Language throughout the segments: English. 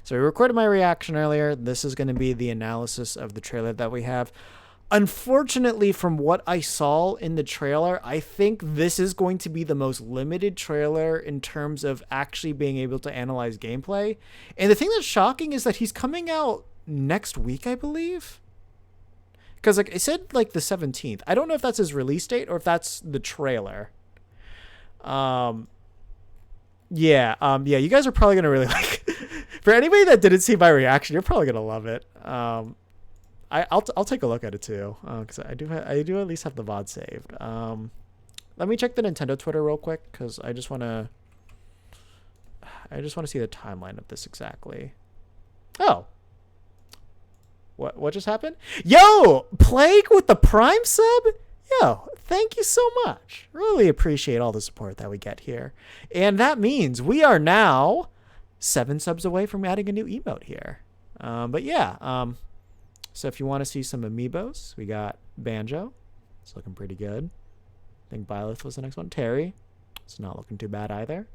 So we recorded my reaction earlier. This is going to be the analysis of the trailer that we have. Unfortunately, from what I saw in the trailer, I think this is going to be the most limited trailer in terms of actually being able to analyze gameplay. And the thing that's shocking is that he's coming out next week, I believe. Because like I said, like the 17th. I don't know if that's his release date or if that's the trailer. Yeah, you guys are probably gonna really like. For anybody that didn't see my reaction, you're probably gonna love it. I'll take a look at it too, because I do at least have the VOD saved. Let me check the Nintendo Twitter real quick because I just wanna see the timeline of this exactly. Oh. What just happened? Yo, Plague with the Prime sub? Yo, thank you so much. Really appreciate all the support that we get here. And that means we are now 7 subs away from adding a new emote here. But yeah, so if you want to see some amiibos, we got Banjo. It's looking pretty good. I think Byleth was the next one. Terry. It's not looking too bad either.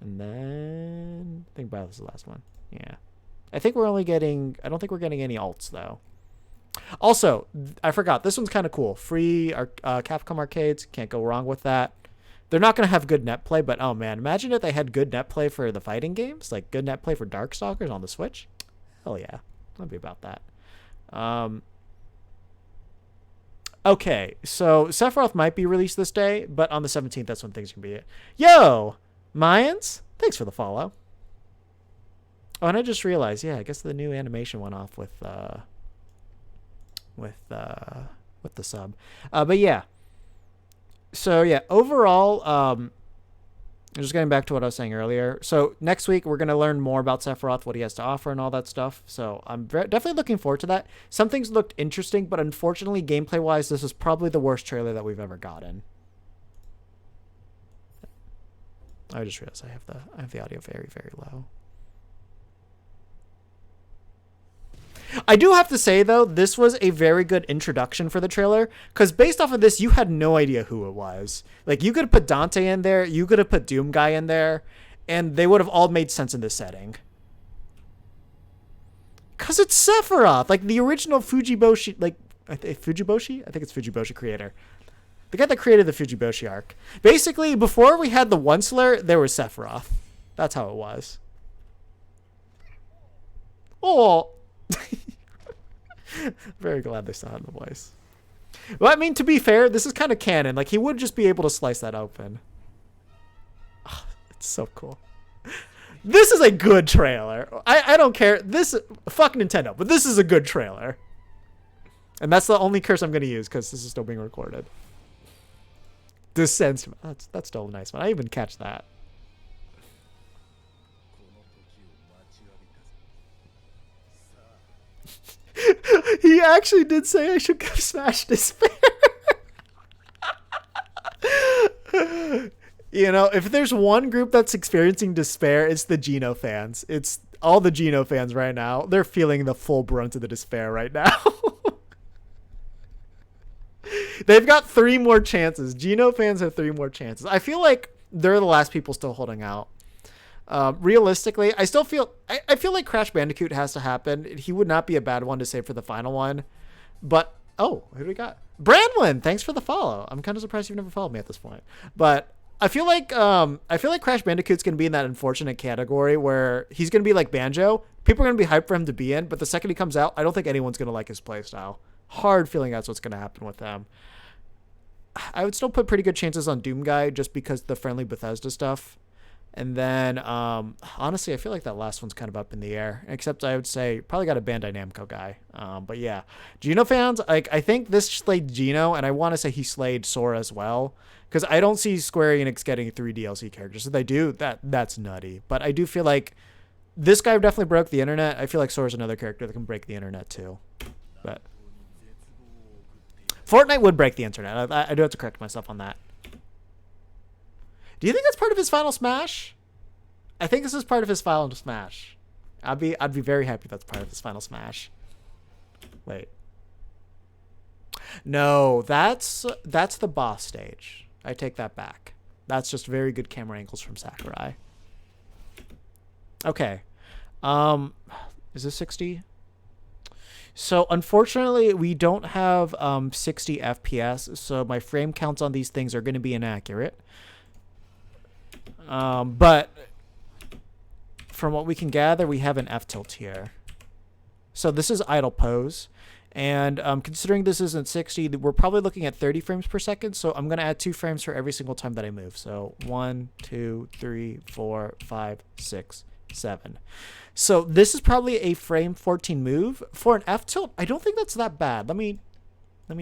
And then I think Byleth was the last one. Yeah. I don't think we're getting any alts though. Also, I forgot, this one's kind of cool. Free Capcom arcades, can't go wrong with that. They're not going to have good net play, but oh man, imagine if they had good net play for the fighting games, like good net play for Darkstalkers on the Switch. Hell yeah, I'd be about that. Okay, so Sephiroth might be released this day, but on the 17th, that's when things can be it. Yo, Mayans, thanks for the follow. Oh, and I just realized, yeah, I guess the new animation went off with the sub. But yeah. So yeah, overall, just getting back to what I was saying earlier. So next week we're gonna learn more about Sephiroth, what he has to offer, and all that stuff. So I'm definitely looking forward to that. Some things looked interesting, but unfortunately, gameplay-wise, this is probably the worst trailer that we've ever gotten. I just realized I have the audio very, very low. I do have to say, though, this was a very good introduction for the trailer, because based off of this, you had no idea who it was. Like, you could have put Dante in there, you could have put Doom Guy in there, and they would have all made sense in this setting. Because it's Sephiroth, like the original Fujiboshi, Fujiboshi? I think it's Fujiboshi creator. The guy that created the Fujiboshi arc. Basically, before we had the Onceler, there was Sephiroth. That's how it was. Oh... Very glad they saw it in the voice. Well, I mean, to be fair, this is kind of canon. Like, he would just be able to slice that open. Oh, it's so cool. This is a good trailer. I don't care. Fuck Nintendo, but this is a good trailer. And that's the only curse I'm going to use because this is still being recorded. Descent. That's still a nice one. I even catch that. He actually did say I should go smash Despair. You know, if there's one group that's experiencing despair, it's the Geno fans. It's all the Geno fans right now. They're feeling the full brunt of the despair right now. They've got 3 more chances. Geno fans have 3 more chances. I feel like they're the last people still holding out. Realistically, I still feel I feel like Crash Bandicoot has to happen. He would not be a bad one to save for the final one. But who do we got? Brandlin, thanks for the follow. I'm kind of surprised you've never followed me at this point. But I feel like Crash Bandicoot's gonna be in that unfortunate category where he's gonna be like Banjo. People are gonna be hyped for him to be in, but the second he comes out, I don't think anyone's gonna like his playstyle. Hard feeling that's what's gonna happen with him. I would still put pretty good chances on Doom Guy just because the friendly Bethesda stuff. And then, honestly, I feel like that last one's kind of up in the air. Except I would say probably got a Bandai Namco guy. But yeah, Geno fans, like I think this slayed Geno, and I want to say he slayed Sora as well. Because I don't see Square Enix getting 3 DLC characters. If they do, that's nutty. But I do feel like this guy definitely broke the internet. I feel like Sora's another character that can break the internet too. But Fortnite would break the internet. I do have to correct myself on that. Do you think that's part of his final smash? I think this is part of his final smash. I'd be very happy if that's part of his final smash. Wait. No, that's the boss stage. I take that back. That's just very good camera angles from Sakurai. Okay. Um, is this 60? So unfortunately, we don't have 60 FPS, so my frame counts on these things are going to be inaccurate. But from what we can gather, we have an F tilt here. So this is idle pose. And considering this isn't 60, we're probably looking at 30 frames per second. So I'm going to add 2 frames for every single time that I move. So 1, 2, 3, 4, 5, 6, 7. So this is probably a frame 14 move. For an F tilt, I don't think that's that bad. Let me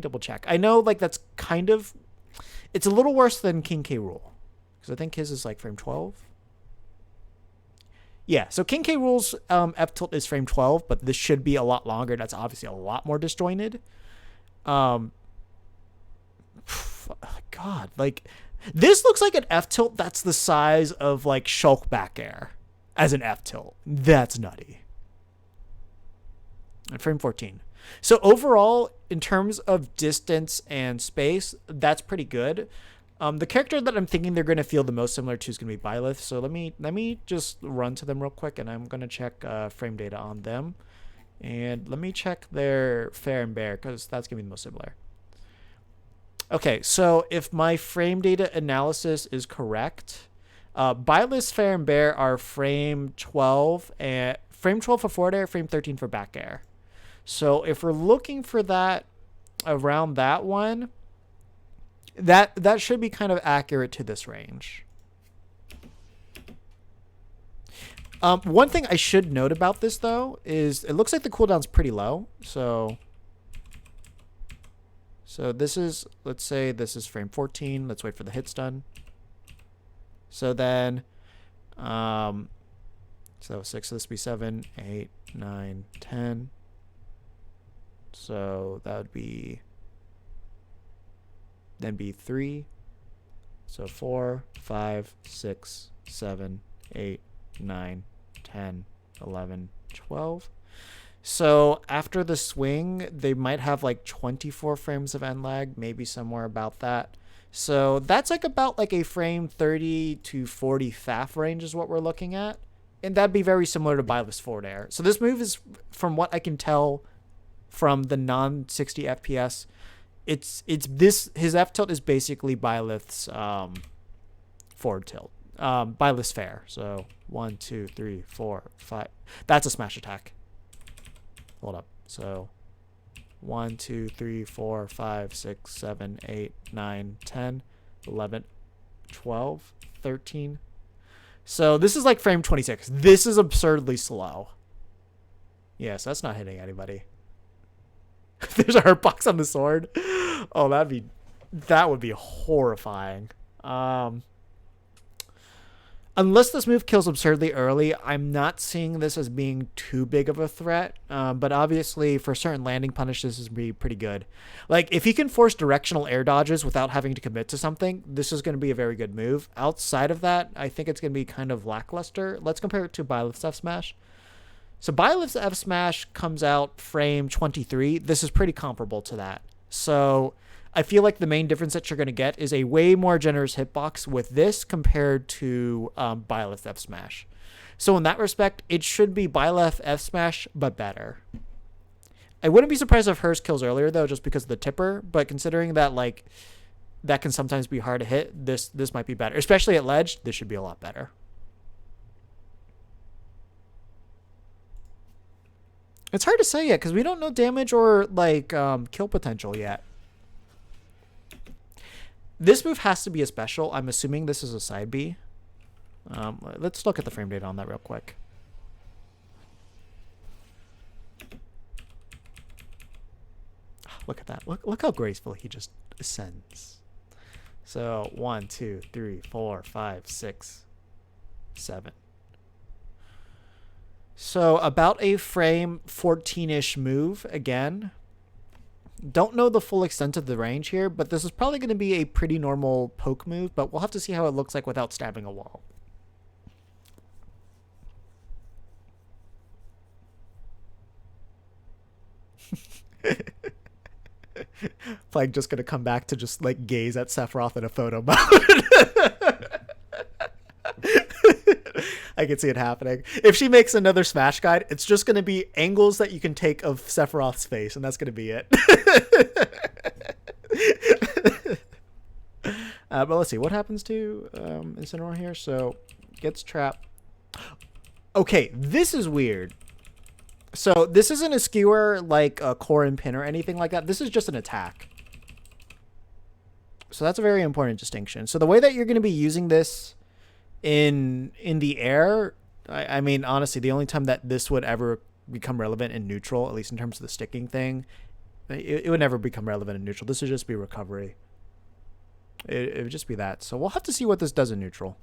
double check. I know like that's kind of, it's a little worse than King K. Rool. Because I think his is like frame 12. Yeah, so King K. Rool's F tilt is frame 12, but this should be a lot longer. That's obviously a lot more disjointed. God, like this looks like an F tilt that's the size of like Shulk back air as an F tilt. That's nutty. And frame 14. So overall, in terms of distance and space, that's pretty good. The character that I'm thinking they're going to feel the most similar to is going to be Byleth. So let me just run to them real quick, and I'm going to check frame data on them. And let me check their Fair and Bear, because that's going to be the most similar. Okay, so if my frame data analysis is correct, Byleth's Fair and Bear are frame 12 for forward air, frame 13 for back air. So if we're looking for that around that one, that should be kind of accurate to this range. One thing I should note about this, though, is it looks like the cooldown's pretty low. So this is, let's say this is frame 14. Let's wait for the hit stun. So then, so 6, so this would be 7, 8, 9, 10. So that would be, then be 3. So 4, 5, 6, 7, 8, 9, 10, 11, 12. So after the swing, they might have like 24 frames of end lag, maybe somewhere about that. So that's like about like a frame 30 to 40 FAF range is what we're looking at. And that'd be very similar to Byleth's forward air. So this move is, from what I can tell from the non-60 FPS, it's this, his F tilt is basically Byleth's forward tilt. Byleth's fair. So 1, 2, 3, 4, 5. That's a smash attack. Hold up. So 1, 2, 3, 4, 5, 6, 7, 8, 9, 10, 11, 12, 13. So this is like frame 26. This is absurdly slow. Yes, that's not hitting anybody. There's a hurt box on the sword. Oh, that would be horrifying. Unless this move kills absurdly early, I'm not seeing this as being too big of a threat. But obviously, for certain landing punishes, this is be pretty good. Like, if he can force directional air dodges without having to commit to something, this is going to be a very good move. Outside of that, I think it's going to be kind of lackluster. Let's compare it to Byleth's F Smash. So Byleth's F Smash comes out frame 23. This is pretty comparable to that. So I feel like the main difference that you're going to get is a way more generous hitbox with this compared to Byleth F Smash. So in that respect, it should be Byleth F Smash, but better. I wouldn't be surprised if hers kills earlier, though, just because of the tipper. But considering that, like, that can sometimes be hard to hit, this might be better. Especially at ledge, this should be a lot better. It's hard to say yet, because we don't know damage or, like, kill potential yet. This move has to be a special. I'm assuming this is a side B. Let's look at the frame data on that real quick. Look at that. Look how graceful he just ascends. So 1, 2, 3, 4, 5, 6, 7. So about a frame 14-ish move again. Don't know the full extent of the range here, but this is probably going to be a pretty normal poke move, but we'll have to see how it looks like without stabbing a wall. Like, just going to come back to just, like, gaze at Sephiroth in a photo mode. I can see it happening. If she makes another Smash guide, it's just going to be angles that you can take of Sephiroth's face, and that's going to be it. But let's see. What happens to Incineroar here? So, gets trapped. Okay, this is weird. So, this isn't a skewer like a core and pin or anything like that. This is just an attack. So, that's a very important distinction. So, the way that you're going to be using this in the air, I mean, honestly, the only time that this would ever become relevant in neutral, at least in terms of the sticking thing, it would never become relevant in neutral. This would just be recovery. It would just be that. So we'll have to see what this does in neutral.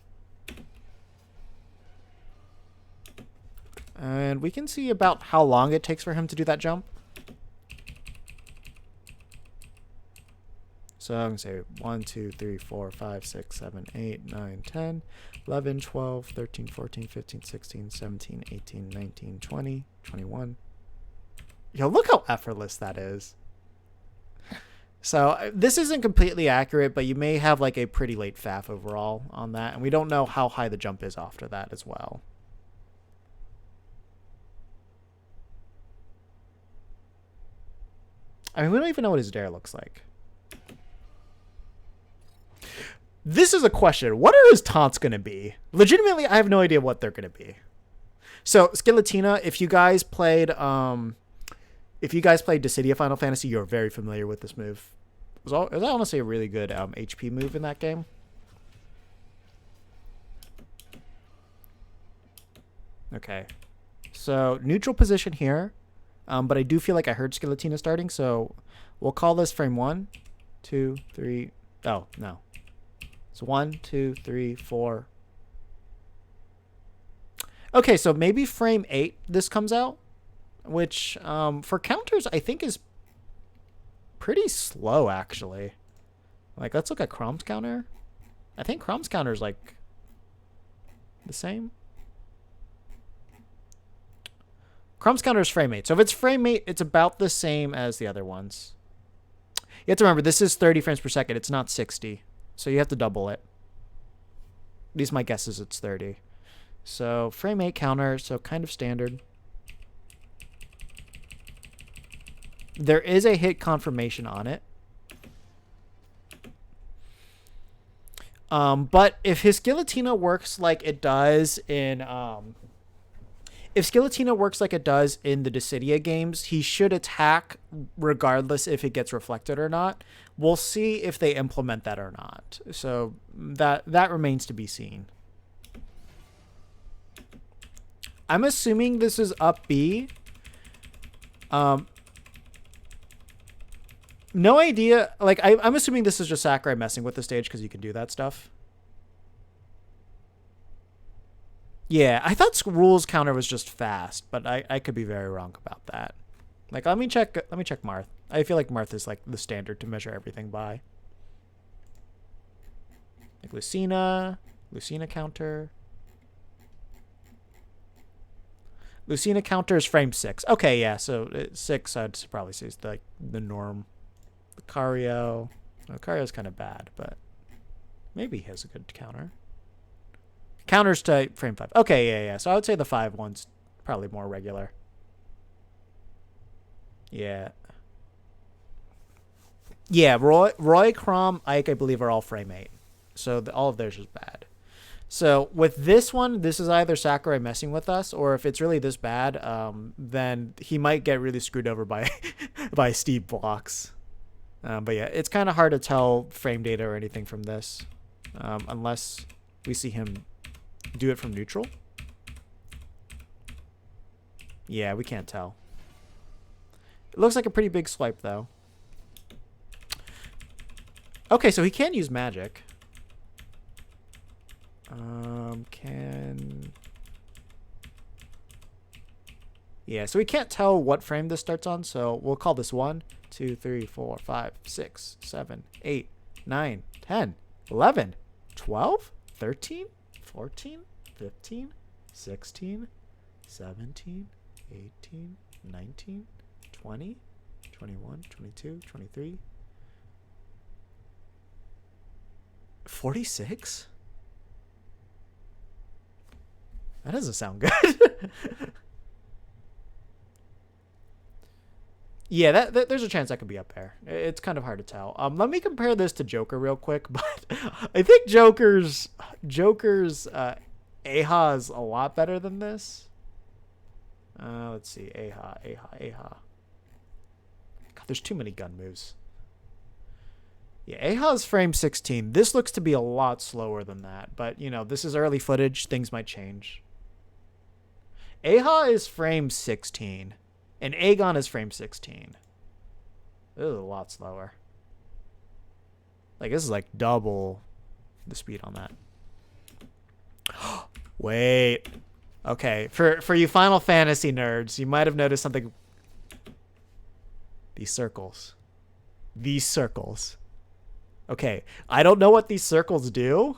And we can see about how long it takes for him to do that jump. So I'm going to say 1, 2, 3, 4, 5, 6, 7, 8, 9, 10, 11, 12, 13, 14, 15, 16, 17, 18, 19, 20, 21. Yo, look how effortless that is. So this isn't completely accurate, but you may have like a pretty late FAF overall on that. And we don't know how high the jump is after that as well. I mean, we don't even know what his dare looks like. This is a question. What are his taunts going to be? Legitimately, I have no idea what they're going to be. So Skeletina, if you guys played Dissidia Final Fantasy, you're very familiar with this move. It was honestly a really good HP move in that game. Okay. So neutral position here. But I do feel like I heard Skeletina starting, so we'll call this frame 1, 2, 3. Oh, no. So 1, 2, 3, 4. Okay, so maybe frame 8 this comes out, which for counters I think is pretty slow actually. Like, let's look at Chrom's counter. I think Chrom's counter is like the same. Chrom's counter is frame 8. So if it's frame 8, it's about the same as the other ones. You have to remember, this is 30 frames per second. It's not 60. So you have to double it. At least my guess is it's 30. So frame 8 counter, so kind of standard. There is a hit confirmation on it. But if his Skeletina works like it does in... if Skeletina works like it does in the Dissidia games, he should attack regardless if it gets reflected or not. We'll see if they implement that or not. So that remains to be seen. I'm assuming this is up B. No idea. Like, I'm assuming this is just Sakurai messing with the stage because you can do that stuff. Yeah, I thought Rule's counter was just fast, but I could be very wrong about that. Like, let me check Marth. I feel like Marth is like the standard to measure everything by. Like Lucina counter. Lucina counter is frame 6. Okay, yeah, so 6 I'd probably say is like the norm. Lucario. Lucario's kind of bad, but maybe he has a good counter. Counters to frame 5. Okay, yeah. So I would say the 5 one's probably more regular. Yeah. Yeah, Roy, Chrom, Ike, I believe, are all frame 8. So all of theirs is bad. So with this one, this is either Sakurai messing with us, or if it's really this bad, then he might get really screwed over by by Steve blocks. But yeah, it's kind of hard to tell frame data or anything from this, unless we see him do it from neutral. Yeah, we can't tell. It looks like a pretty big swipe, though. Okay, so he can use magic. Yeah, so we can't tell what frame this starts on, so we'll call this 1, 2, 3, 4, 5, 6, 7, 8, 9, 10, 11, 12, 13, 14, 15, 16, 17, 18, 19, 20, 21, 22, 23, 46? That doesn't sound good. Yeah, there's a chance that could be up there. It's kind of hard to tell. Let me compare this to Joker real quick, but I think Joker's Aha is a lot better than this. Let's see, Aha. God, there's too many gun moves. Yeah, Aha's frame 16. This looks to be a lot slower than that, but you know, this is early footage. Things might change. Aha is frame 16. And Aegon is frame 16. This is a lot slower. Like, this is like double the speed on that. Wait. Okay, for you Final Fantasy nerds, you might have noticed something. These circles. Okay, I don't know what these circles do,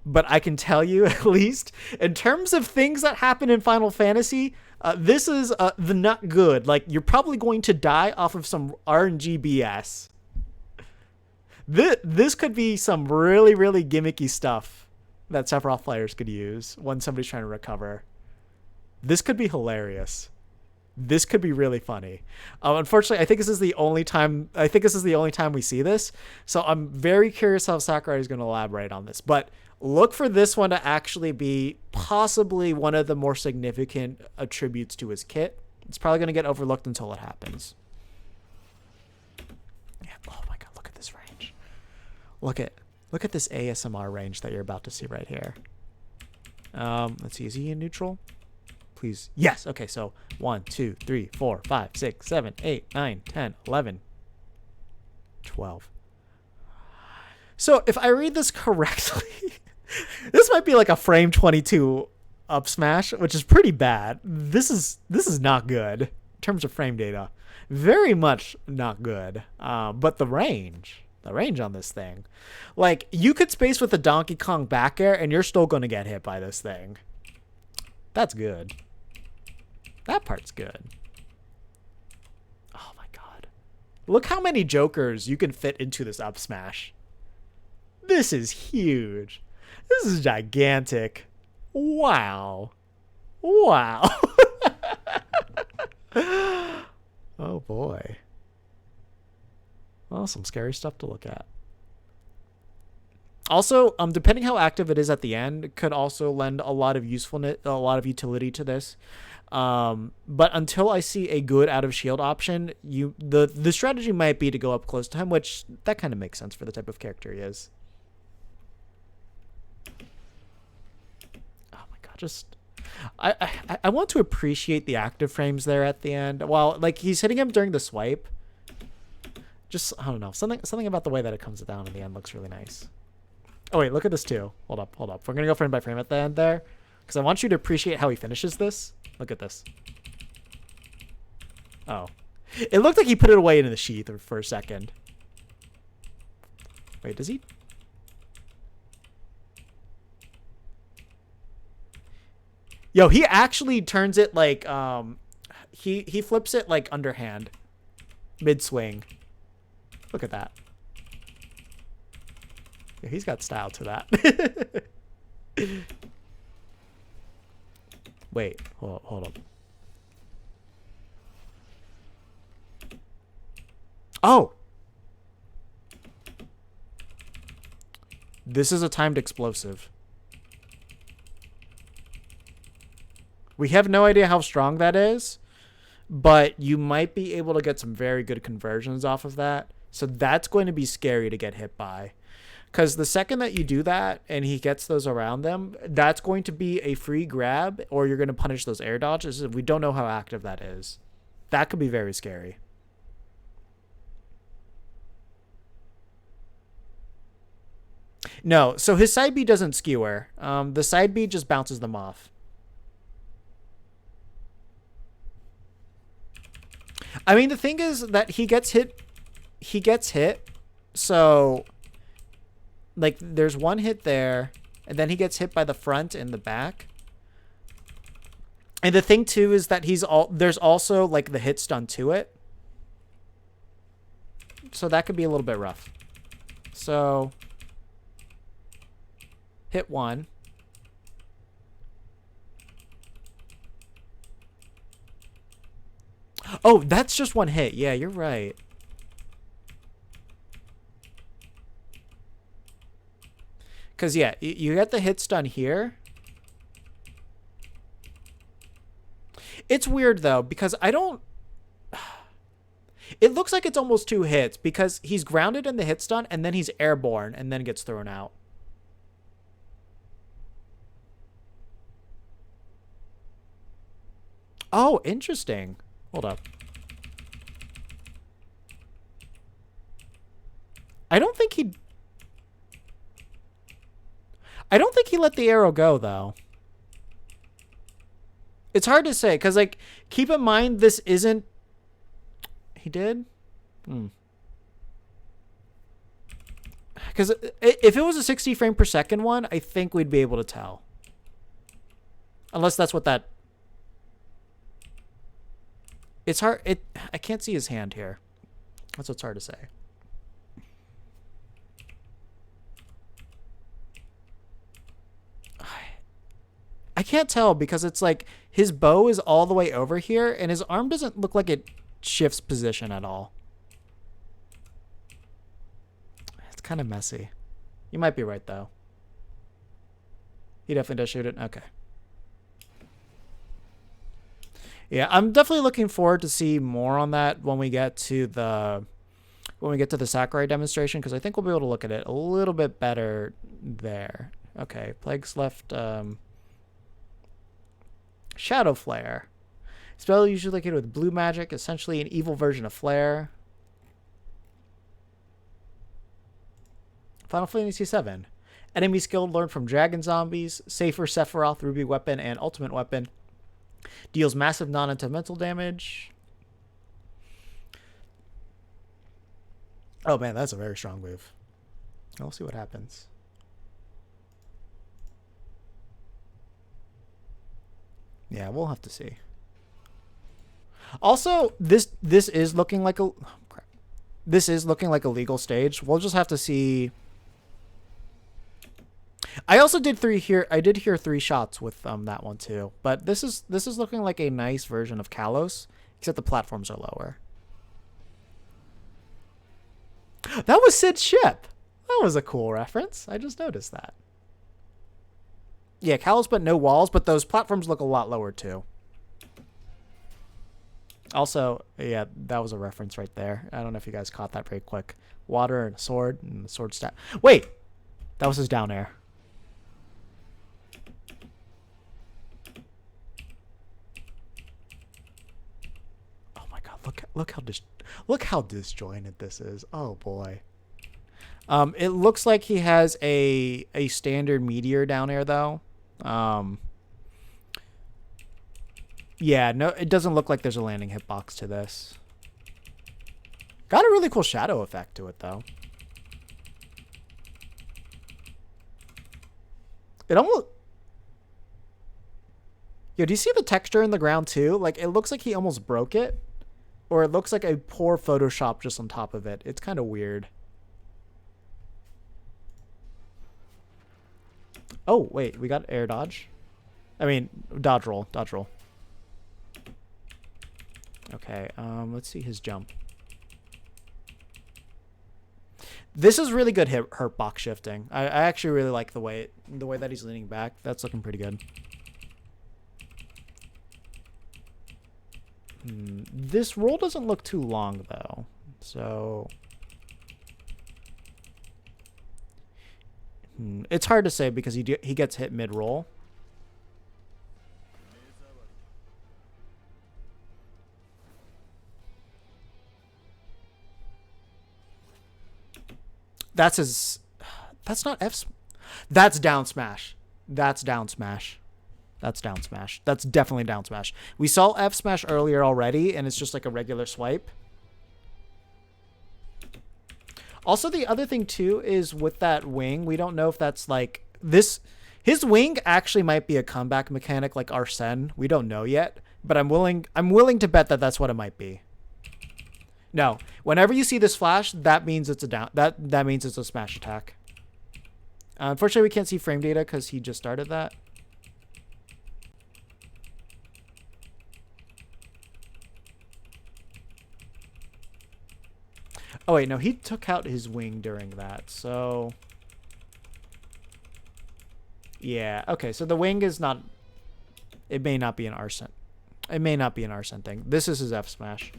but I can tell you, at least, in terms of things that happen in Final Fantasy, this is the not good. Like, you're probably going to die off of some RNG BS. This could be some really, really gimmicky stuff that Sephiroth players could use when somebody's trying to recover. This could be hilarious. This could be really funny. Unfortunately, I think this is the only time we see this. So I'm very curious how Sakurai is going to elaborate on this. But look for this one to actually be possibly one of the more significant attributes to his kit. It's probably going to get overlooked until it happens. Yeah. Oh my God! Look at this range. Look at this ASMR range that you're about to see right here. Let's see. Is he in neutral? Please. Yes. Okay. So 1, 2, 3, 4, 5, 6, 7, 8, 9, 10, 11, 12. So if I read this correctly, this might be like a frame 22 up smash, which is pretty bad. This is not good in terms of frame data. Very much not good. But the range on this thing, like, you could space with the Donkey Kong back air and you're still going to get hit by this thing. That's good. That part's good. Oh my God. Look how many Jokers you can fit into this up smash. This is huge. This is gigantic. Wow. Oh boy. Well, some scary stuff to look at. Also, depending how active it is at the end, could also lend a lot of usefulness, a lot of utility to this. But until I see a good out of shield option, the strategy might be to go up close to him, which that kind of makes sense for the type of character he is. Oh my God, just I want to appreciate the active frames there at the end. While like he's hitting him during the swipe. Just I don't know, something about the way that it comes down in the end looks really nice. Oh wait, look at this too. Hold up. We're gonna go frame by frame at the end there, because I want you to appreciate how he finishes this. Look at this. Oh, it looked like he put it away into the sheath for a second. Wait, does he? Yo, he actually turns it like he flips it like underhand, mid swing. Look at that. Yeah, he's got style to that. Wait, hold up. Oh! This is a timed explosive. We have no idea how strong that is, but you might be able to get some very good conversions off of that. So that's going to be scary to get hit by. Because the second that you do that and he gets those around them, that's going to be a free grab, or you're going to punish those air dodges. We don't know how active that is. That could be very scary. No, so his side B doesn't skewer. The side B just bounces them off. I mean, the thing is that he gets hit. So, like, there's one hit there, and then he gets hit by the front and the back. And the thing too is that there's also like the hit stun to it. So that could be a little bit rough. So, hit one. Oh, that's just one hit. Yeah, you're right. Because, yeah, you get the hit stun here. It's weird, though, because I don't... It looks like it's almost 2 hits because he's grounded in the hit stun and then he's airborne and then gets thrown out. Oh, interesting. Hold up. I don't think he let the arrow go, though. It's hard to say, because, like, keep in mind, this isn't... He did? Because if it was a 60 frame per second one, I think we'd be able to tell. Unless that's what that... It's hard... I can't see his hand here. That's what's hard to say. I can't tell because it's like his bow is all the way over here and his arm doesn't look like it shifts position at all. It's kind of messy. You might be right, though. He definitely does shoot it. Okay. Yeah, I'm definitely looking forward to see more on that when we get to the Sakurai demonstration, because I think we'll be able to look at it a little bit better there. Okay, Plague's left. Shadow Flare. Spell usually located with blue magic, essentially an evil version of Flare. Final Fantasy VII. Enemy skill learned from Dragon Zombies, Safer Sephiroth, Ruby Weapon, and Ultimate Weapon. Deals massive non-elemental damage. Oh man, that's a very strong move. We'll see what happens. Yeah, we'll have to see. Also, this is looking like a... Oh, crap. This is looking like a legal stage. We'll just have to see... I also did I did hear 3 shots with that one too. But this is looking like a nice version of Kalos, except the platforms are lower. That was Sid's ship. That was a cool reference. I just noticed that. Yeah, Kalos but no walls, but those platforms look a lot lower too. Also, yeah, that was a reference right there. I don't know if you guys caught that very quick. Water and a sword and the sword stat. Wait! That was his down air. Oh my god, look how disjointed this is. Oh boy. It looks like he has a standard meteor down air though. Yeah, no, it doesn't look like there's a landing hitbox to this. Got a really cool shadow effect to it, though. It almost... Yo, do you see the texture in the ground, too? Like, it looks like he almost broke it. Or it looks like a poor Photoshop just on top of it. It's kind of weird. Oh, wait, we got air dodge. I mean, dodge roll. Dodge roll. Okay, let's see his jump. This is really good hurt box shifting. I actually really like the way that he's leaning back. That's looking pretty good. This roll doesn't look too long though, so it's hard to say because he gets hit mid roll. That's not F. That's down smash. That's down smash. That's down smash. That's definitely down smash. We saw F smash earlier already, and it's just like a regular swipe. Also, the other thing too is with that wing, we don't know if that's like this. His wing actually might be a comeback mechanic like Arsene. We don't know yet, but I'm willing to bet that that's what it might be. No, whenever you see this flash, that means it's a down. That means it's a smash attack. Unfortunately, we can't see frame data because he just started that. Oh, wait, no, he took out his wing during that, so... Yeah, okay, so the wing is not... It may not be an arson. It may not be an arson thing. This is his F smash.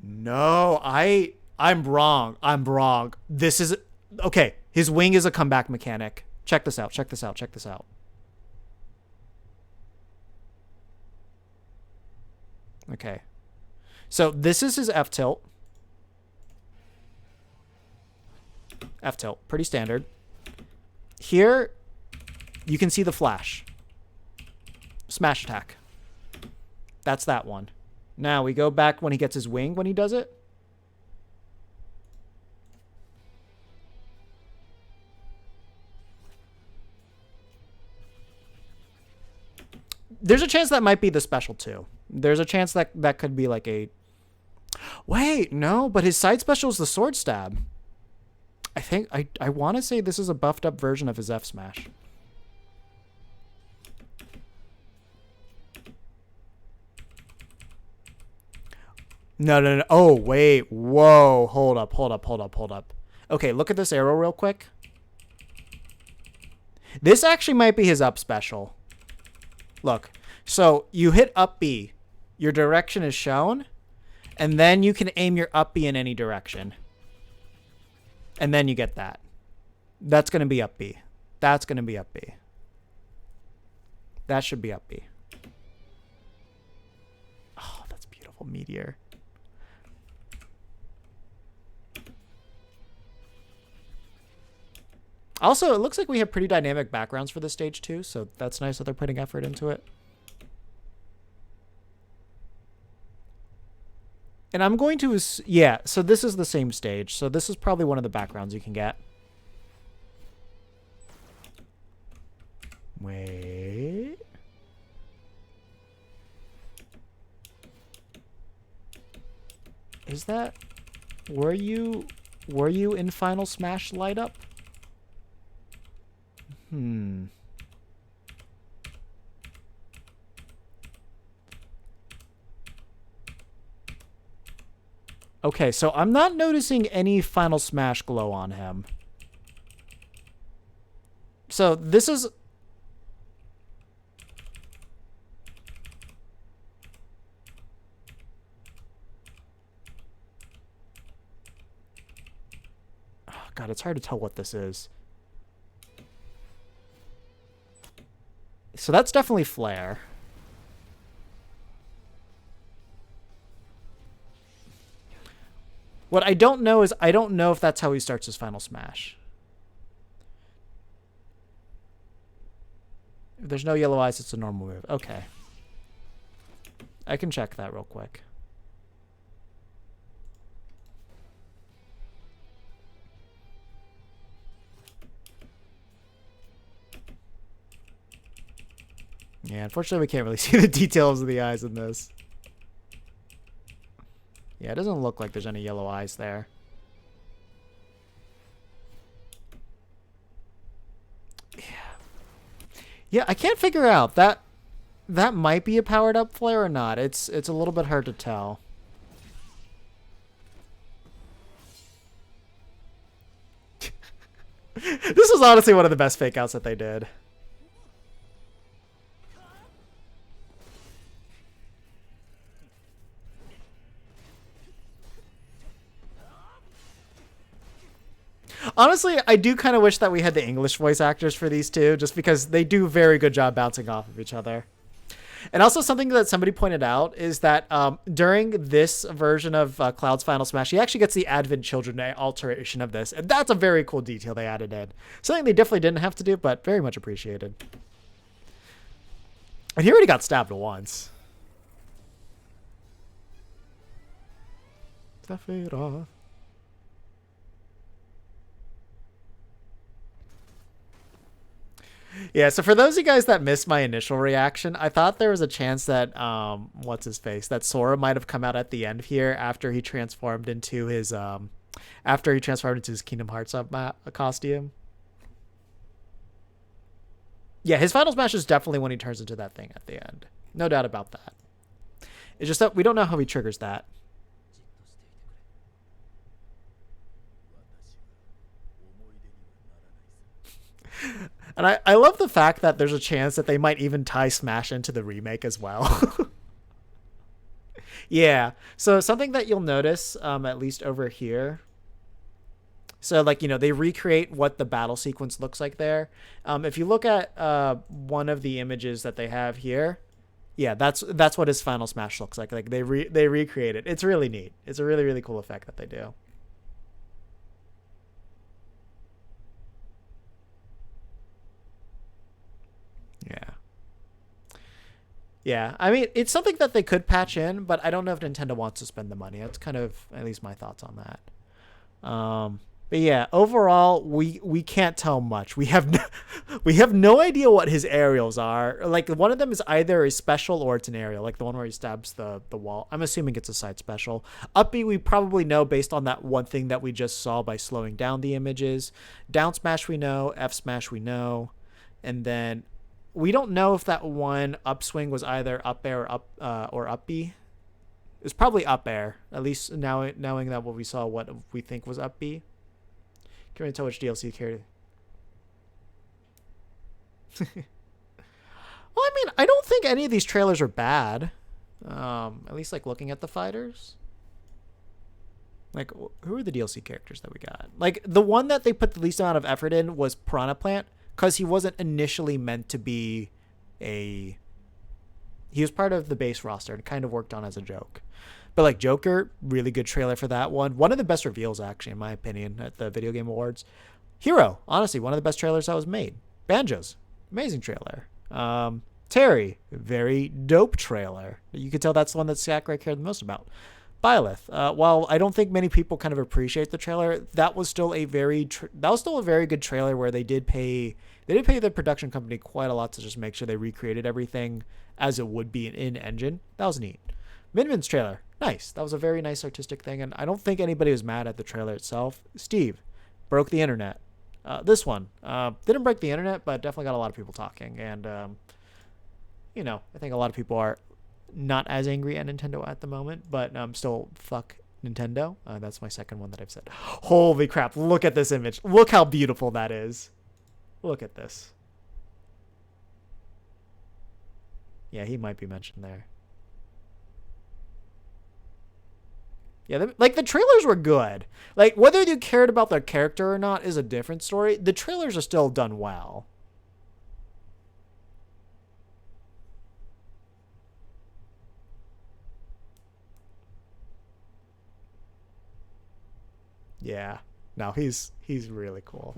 No, I'm wrong. I'm wrong. This is... Okay, his wing is a comeback mechanic. Check this out, check this out, check this out. Okay. So this is his F tilt. F tilt, pretty standard. Here, you can see the flash. Smash attack. That's that one. Now we go back when he gets his wing when he does it. There's a chance that might be the special too. There's a chance that that could be like a... Wait, no, but his side special is the sword stab. I think, I want to say this is a buffed up version of his F smash. No. Oh, wait. Whoa. Hold up. Okay, look at this arrow real quick. This actually might be his up special. Look. So you hit up B. Your direction is shown. And then you can aim your up B in any direction. And then you get that. That's going to be up B. That's going to be up B. That should be up B. Oh, that's beautiful. Meteor. Also, it looks like we have pretty dynamic backgrounds for this stage too, so that's nice that they're putting effort into it. And I'm going to... Yeah, so this is the same stage. So this is probably one of the backgrounds you can get. Wait. Is that... Were you in Final Smash light up? Okay, so I'm not noticing any Final Smash glow on him. So this is... Oh, God, it's hard to tell what this is. So that's definitely Flare. What I don't know is I don't know if that's how he starts his Final Smash. If there's no yellow eyes, it's a normal move. Okay. I can check that real quick. Yeah, unfortunately we can't really see the details of the eyes in this. Yeah, it doesn't look like there's any yellow eyes there. Yeah, I can't figure out that might be a powered up flare or not. It's a little bit hard to tell. This was honestly one of the best fake outs that they did. Honestly, I do kind of wish that we had the English voice actors for these two, just because they do a very good job bouncing off of each other. And also something that somebody pointed out is that during this version of Cloud's Final Smash, he actually gets the Advent Children alteration of this. And that's a very cool detail they added in. Something they definitely didn't have to do, but very much appreciated. And he already got stabbed once. Sephiroth. Yeah, so for those of you guys that missed my initial reaction, I thought there was a chance that what's his face, that Sora might have come out at the end here after he transformed into his Kingdom Hearts costume. Yeah, his Final Smash is definitely when he turns into that thing at the end. No doubt about that. It's just that we don't know how he triggers that. And I love the fact that there's a chance that they might even tie Smash into the remake as well. Yeah. So something that you'll notice, at least over here. So like, they recreate what the battle sequence looks like there. If you look at one of the images that they have here, yeah, that's what his Final Smash looks like. Like they recreate it. It's really neat. It's a really really cool effect that they do. Yeah. Yeah, I mean, it's something that they could patch in, but I don't know if Nintendo wants to spend the money. That's kind of at least my thoughts on that. But yeah, overall, we can't tell much. We have no, we have no idea what his aerials are. Like one of them is either a special or it's an aerial, like the one where he stabs the wall. I'm assuming it's a side special. Up B we probably know based on that one thing that we just saw by slowing down the images. Down smash we know, F smash we know, and then we don't know if that one upswing was either up air or up B. It's probably up air. At least now knowing that what we saw, what we think was up B. Can we tell which DLC carried? Well, I mean, I don't think any of these trailers are bad. At least like looking at the fighters. Like, who are the DLC characters that we got? Like the one that they put the least amount of effort in was Piranha Plant, because he wasn't initially meant to be a. He was part of the base roster and kind of worked on as a joke. But like Joker, really good trailer for that one. One of the best reveals, actually, in my opinion, at the Video Game Awards. Hero, honestly, one of the best trailers that was made. Banjos, amazing trailer. Terry, very dope trailer. You could tell that's the one that Sakurai cared the most about. Byleth, while I don't think many people kind of appreciate the trailer, that was still a very good trailer where they did pay the production company quite a lot to just make sure they recreated everything as it would be in engine. That was neat. Minmin's trailer, nice. That was a very nice artistic thing, and I don't think anybody was mad at the trailer itself. Steve broke the internet. This one didn't break the internet, but definitely got a lot of people talking, and I think a lot of people are not as angry at Nintendo at the moment, but still fuck Nintendo. That's my second one that I've said. Holy crap, look at this image. Look how beautiful that is. Look at this. Yeah, he might be mentioned there. Yeah, the trailers were good. Like, whether you cared about their character or not is a different story. The trailers are still done well. Yeah. No, he's really cool.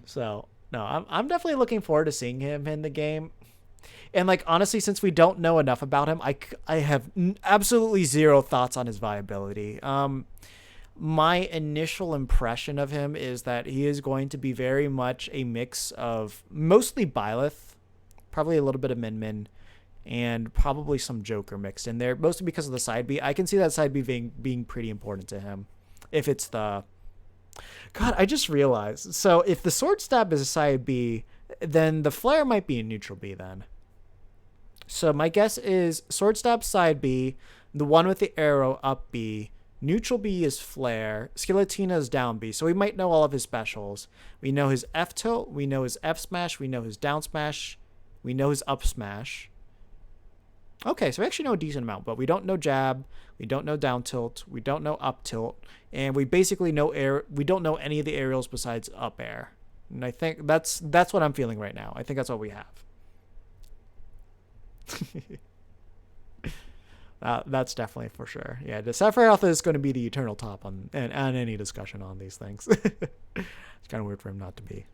So, no, I'm definitely looking forward to seeing him in the game. And like honestly, since we don't know enough about him, I have absolutely zero thoughts on his viability. My initial impression of him is that he is going to be very much a mix of mostly Byleth, probably a little bit of Min Min, and probably some Joker mixed in there, mostly because of the side B. I can see that side B being pretty important to him. If it's the... God, I just realized. So if the Sword Stab is a side B, then the Flare might be a neutral B then. So my guess is Sword Stab side B, the one with the arrow up B, neutral B is Flare, Skeletina is down B. So we might know all of his specials. We know his F tilt, we know his F smash, we know his down smash, we know his up smash. Okay, so we actually know a decent amount, but we don't know jab, we don't know down tilt, we don't know up tilt, and we basically we don't know any of the aerials besides up air. And I think that's what I'm feeling right now. I think that's what we have. That's definitely for sure. Yeah, the Sephiroth is going to be the eternal top on any discussion on these things. It's kind of weird for him not to be.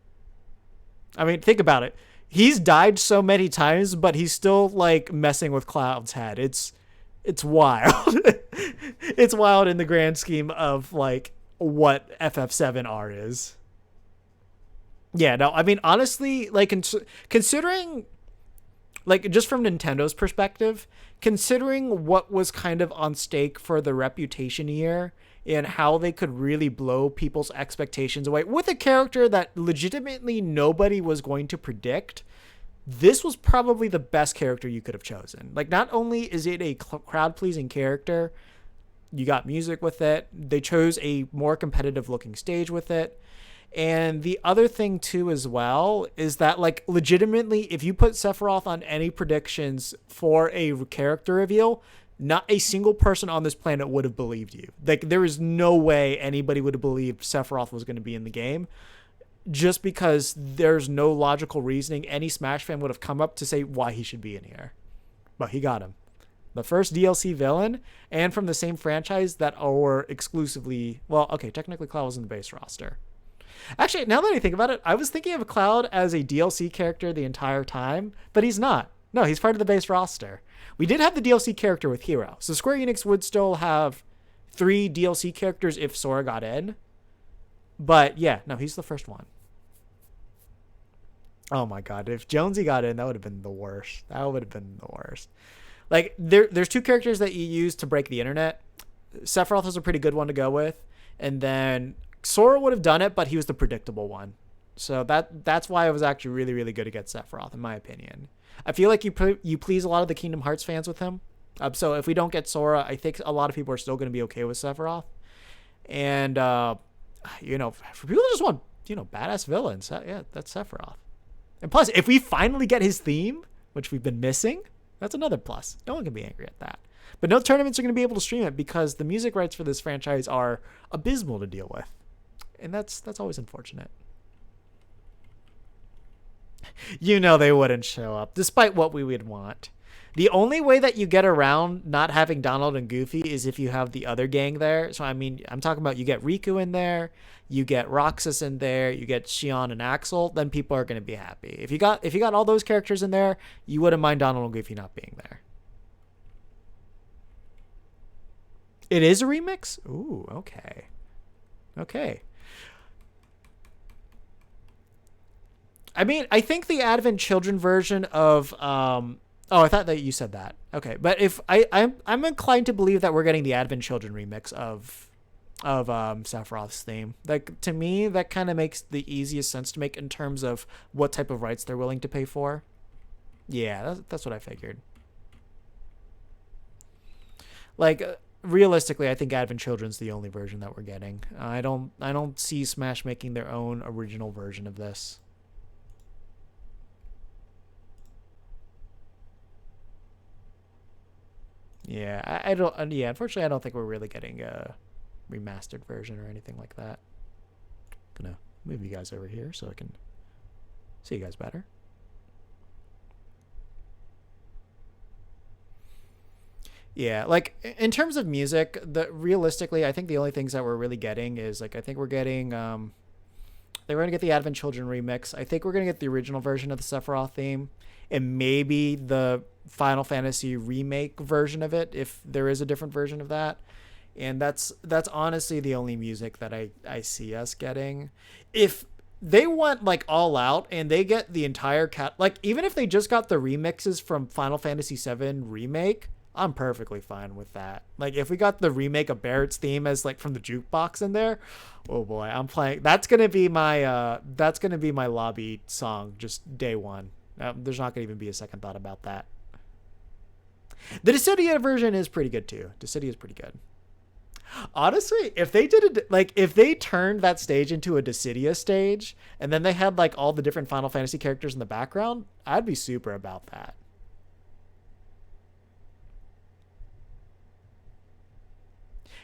I mean, think about it. He's died so many times, but he's still like messing with Cloud's head. It's wild. It's wild in the grand scheme of like what FF7R is. Yeah, no, I mean honestly, like considering, like just from Nintendo's perspective, considering what was kind of on stake for the reputation year and how they could really blow people's expectations away with a character that legitimately nobody was going to predict, this was probably the best character you could have chosen. Like, not only is it a crowd-pleasing character, you got music with it, they chose a more competitive looking stage with it, And the other thing too as well is that like legitimately if you put Sephiroth on any predictions for a character reveal, not a single person on this planet would have believed you. Like there is no way anybody would have believed Sephiroth was going to be in the game, just because there's no logical reasoning any Smash fan would have come up to say why he should be in here. But he got him. The first DLC villain, and from the same franchise that are exclusively, well, okay, technically Cloud was in the base roster. Actually, now that I think about it, I was thinking of Cloud as a DLC character the entire time, but he's not. No, he's part of the base roster. We did have the DLC character with Hero, so Square Enix would still have 3 DLC characters if Sora got in. But yeah, no, he's the first one. Oh my god, if Jonesy got in, that would have been the worst. That would have been the worst. Like, there's 2 characters that you use to break the internet. Sephiroth is a pretty good one to go with. And then Sora would have done it, but he was the predictable one. So that's why it was actually really, really good to get Sephiroth, in my opinion. I feel like you please a lot of the Kingdom Hearts fans with him. So if we don't get Sora, I think a lot of people are still going to be okay with Sephiroth. And, for people who just want, badass villains, yeah, that's Sephiroth. And plus, if we finally get his theme, which we've been missing, that's another plus. No one can be angry at that. But no tournaments are going to be able to stream it because the music rights for this franchise are abysmal to deal with. And that's always unfortunate. They wouldn't show up, despite what we would want. The only way that you get around not having Donald and Goofy is if you have the other gang there. So, I mean, I'm talking about you get Riku in there, you get Roxas in there, you get Xion and Axel, then people are going to be happy. If you got all those characters in there, you wouldn't mind Donald and Goofy not being there. It is a remix? Ooh, okay. Okay. I mean, I think the Advent Children version of oh, I thought that you said that. Okay, but if I'm inclined to believe that we're getting the Advent Children remix of Sephiroth's theme. Like, to me, that kind of makes the easiest sense to make in terms of what type of rights they're willing to pay for. Yeah, that's what I figured. Like, realistically, I think Advent Children's the only version that we're getting. I don't see Smash making their own original version of this. Yeah, I don't. Yeah, unfortunately, I don't think we're really getting a remastered version or anything like that. Gonna move you guys over here so I can see you guys better. Yeah, like in terms of music, realistically, I think the only things that we're really getting is like I think we're getting we're gonna get the Advent Children remix. I think we're gonna get the original version of the Sephiroth theme, and maybe the Final Fantasy remake version of it if there is a different version of that. And that's honestly the only music that I see us getting. If they went like all out and they get the entire like even if they just got the remixes from Final Fantasy VII remake, I'm perfectly fine with that. Like if we got the remake of Barrett's theme as like from the jukebox in there, oh boy, I'm playing. That's gonna be my lobby song just day one. There's not gonna even be a second thought about that. The Dissidia version is pretty good too. Dissidia is pretty good. Honestly, if they did it, like if they turned that stage into a Dissidia stage and then they had like all the different Final Fantasy characters in the background, I'd be super about that.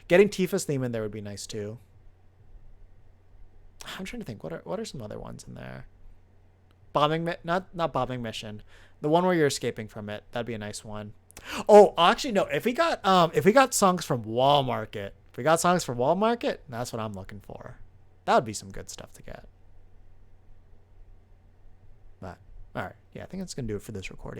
Getting Tifa's theme in there would be nice too. I'm trying to think. What are some other ones in there? Not bombing mission. The one where you're escaping from it. That'd be a nice one. Oh, actually no. If we got songs from Wall Market, that's what I'm looking for. That would be some good stuff to get. But all right, yeah, I think that's gonna do it for this recording.